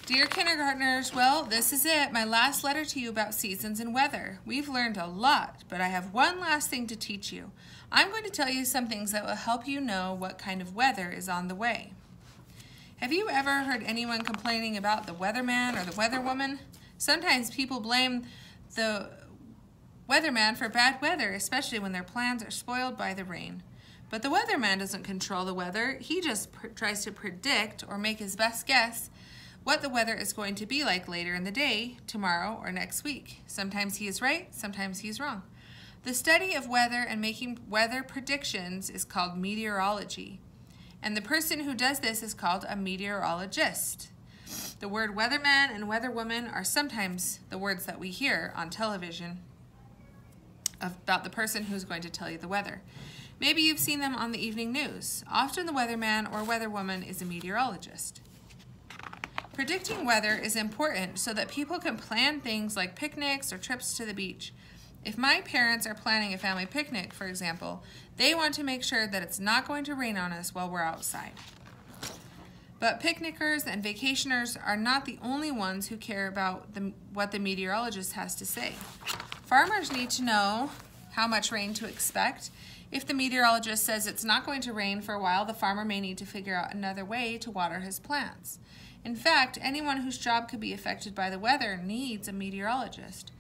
Dear kindergartners, well, this is it, my last letter to you about seasons and weather. We've learned a lot, but I have one last thing to teach you. I'm going to tell you some things that will help you know what kind of weather is on the way. Have you ever heard anyone complaining about the weatherman or the weatherwoman? Sometimes people blame the weatherman for bad weather, especially when their plans are spoiled by the rain. But the weatherman doesn't control the weather. He just tries to predict or make his best guess what the weather is going to be like later in the day, tomorrow, or next week. Sometimes he is right, sometimes he is wrong. The study of weather and making weather predictions is called meteorology. And the person who does this is called a meteorologist. The word weatherman and weatherwoman are sometimes the words that we hear on television about the person who's going to tell you the weather. Maybe you've seen them on the evening news. Often the weatherman or weatherwoman is a meteorologist. Predicting weather is important so that people can plan things like picnics or trips to the beach. If my parents are planning a family picnic, for example, they want to make sure that it's not going to rain on us while we're outside. But picnickers and vacationers are not the only ones who care about what the meteorologist has to say. Farmers need to know how much rain to expect. If the meteorologist says it's not going to rain for a while, the farmer may need to figure out another way to water his plants. In fact, anyone whose job could be affected by the weather needs a meteorologist.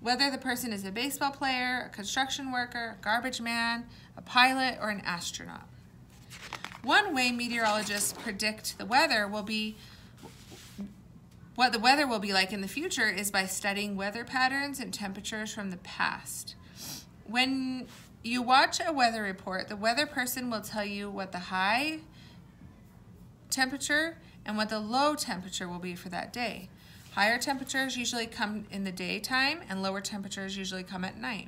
Whether the person is a baseball player, a construction worker, a garbage man, a pilot, or an astronaut. One way meteorologists predict the weather will be what the weather will be like in the future is by studying weather patterns and temperatures from the past. When you watch a weather report, the weather person will tell you what the high temperature and what the low temperature will be for that day. Higher temperatures usually come in the daytime and lower temperatures usually come at night.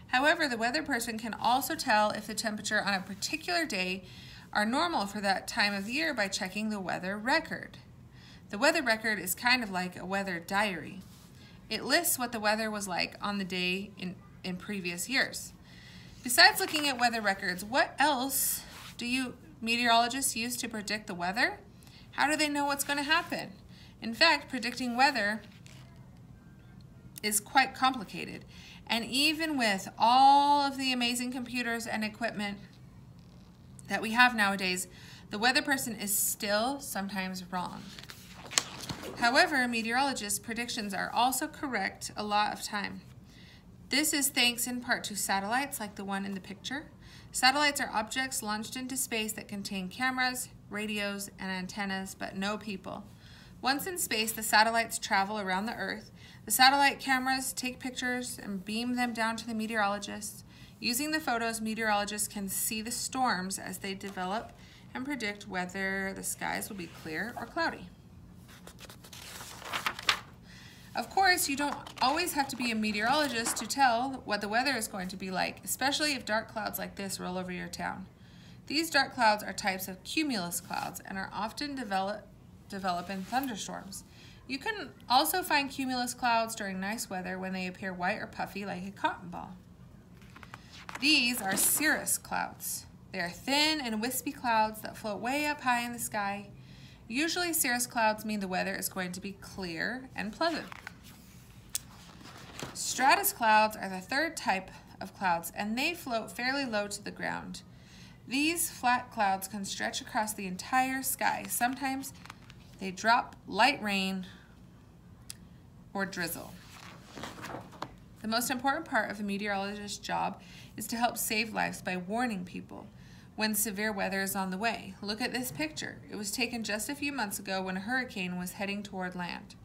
However, the weather person can also tell if the temperature on a particular day are normal for that time of the year by checking the weather record. The weather record is kind of like a weather diary. It lists what the weather was like on the day in previous years. Besides looking at weather records, what else do meteorologists use to predict the weather? How do they know what's going to happen? In fact, predicting weather is quite complicated. And even with all of the amazing computers and equipment that we have nowadays, the weather person is still sometimes wrong. However, meteorologists' predictions are also correct a lot of time. This is thanks in part to satellites like the one in the picture. Satellites are objects launched into space that contain cameras, radios, and antennas, but no people. Once in space, the satellites travel around the Earth. The satellite cameras take pictures and beam them down to the meteorologists. Using the photos, meteorologists can see the storms as they develop and predict whether the skies will be clear or cloudy. Of course, you don't always have to be a meteorologist to tell what the weather is going to be like, especially if dark clouds like this roll over your town. These dark clouds are types of cumulus clouds and are often develop in thunderstorms. You can also find cumulus clouds during nice weather when they appear white or puffy like a cotton ball. These are cirrus clouds. They are thin and wispy clouds that float way up high in the sky. Usually cirrus clouds mean the weather is going to be clear and pleasant. Stratus clouds are the third type of clouds, and they float fairly low to the ground. These flat clouds can stretch across the entire sky. Sometimes they drop light rain or drizzle. The most important part of the meteorologist's job is to help save lives by warning people when severe weather is on the way. Look at this picture. It was taken just a few months ago when a hurricane was heading toward land.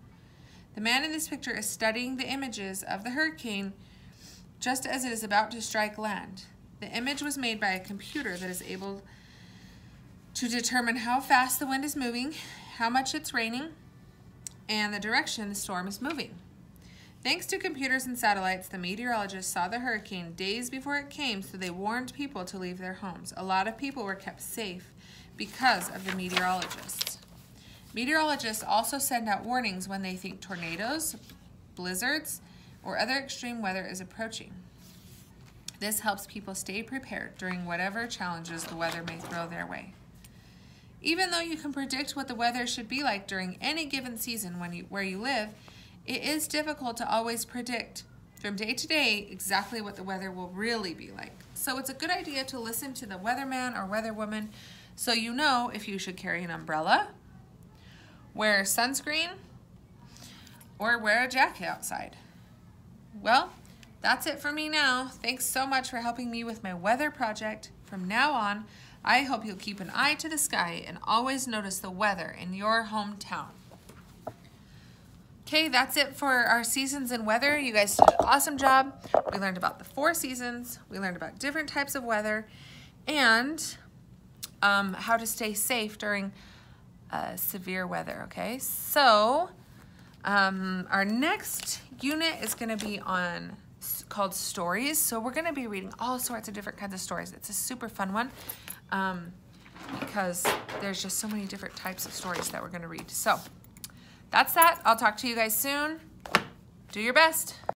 The man in this picture is studying the images of the hurricane just as it is about to strike land. The image was made by a computer that is able to determine how fast the wind is moving, how much it's raining, and the direction the storm is moving. Thanks to computers and satellites, the meteorologists saw the hurricane days before it came, so they warned people to leave their homes. A lot of people were kept safe because of the meteorologists. Meteorologists also send out warnings when they think tornadoes, blizzards, or other extreme weather is approaching. This helps people stay prepared during whatever challenges the weather may throw their way. Even though you can predict what the weather should be like during any given season where you live, it is difficult to always predict from day to day exactly what the weather will really be like. So it's a good idea to listen to the weatherman or weatherwoman so you know if you should carry an umbrella, wear sunscreen, or wear a jacket outside. Well, that's it for me now. Thanks so much for helping me with my weather project. From now on, I hope you'll keep an eye to the sky and always notice the weather in your hometown. Okay, that's it for our seasons and weather. You guys did an awesome job. We learned about the 4 seasons. We learned about different types of weather and how to stay safe during severe weather, okay? So our next unit is going to be called stories. So we're going to be reading all sorts of different kinds of stories. It's a super fun one because there's just so many different types of stories that we're going to read. So that's that. I'll talk to you guys soon. Do your best.